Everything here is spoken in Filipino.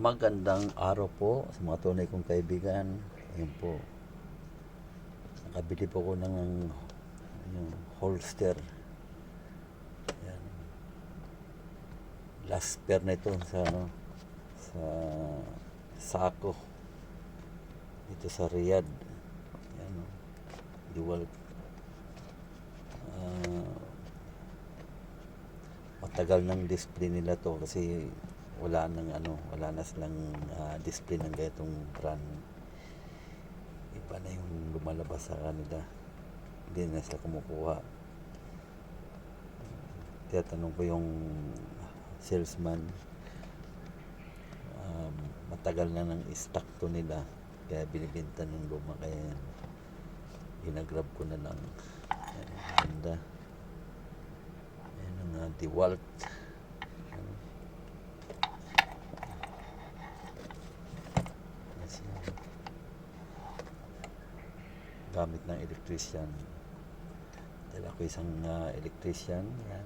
Magandang araw po sa mga tunay kong kaibigan. Ayun po. Nakabili po ko ng yung holster. Ayan. Last pair na ito sa Sako. Dito sa Riyadh. Ayan. Dual. Matagal ng display nila to kasi wala na silang display ng ganitong brand. Iba na yung lumalabas sa kanila, hindi na sila kumukuha. Tinatanong ko yung salesman, matagal na ng stock to nila kaya binibenta ng luma, kaya ginagrab ko na lang. Ayan, ganda. Ayan ang DeWalt. Gamit ng electrician dahil ako isang electrician. Yan.